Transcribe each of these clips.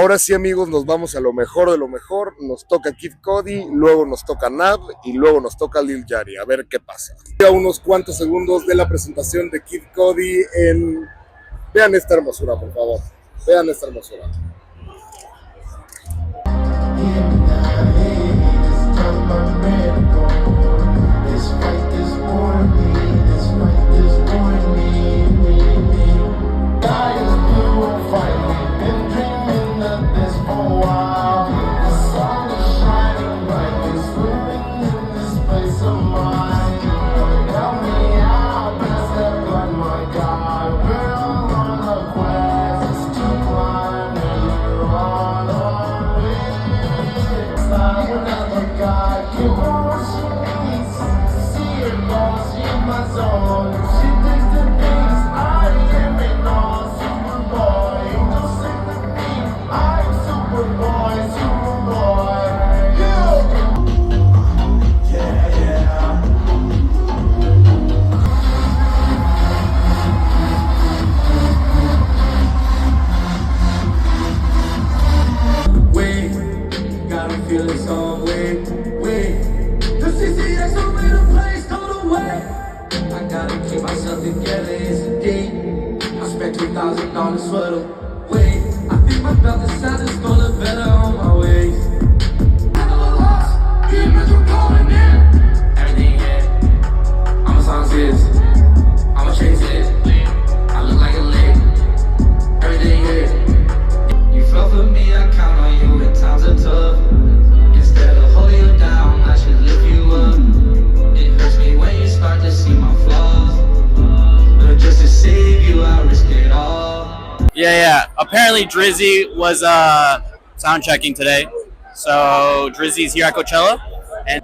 Ahora sí, amigos, nos vamos a lo mejor de lo mejor. Nos toca Kid Cudi, luego nos toca Nav y luego nos toca Lil Yachty. A ver qué pasa. Ya unos cuantos segundos de la presentación de Kid Cudi en... Vean esta hermosura, por favor. Vean esta hermosura. $2,000 for the wait. I think my belt is sad, it's gonna look better on my waist. Everything hit. I'ma songs this. I'ma chase it. I look like a lick. Everything hit. You fell for me, I count on you when times are tough. Instead of holding you down, I should lift you up. It hurts me when you start to see my flaws. But just to save you, I risk it all. Yeah. Apparently Drizzy was sound checking today. So Drizzy's here at Coachella. And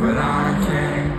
but I can't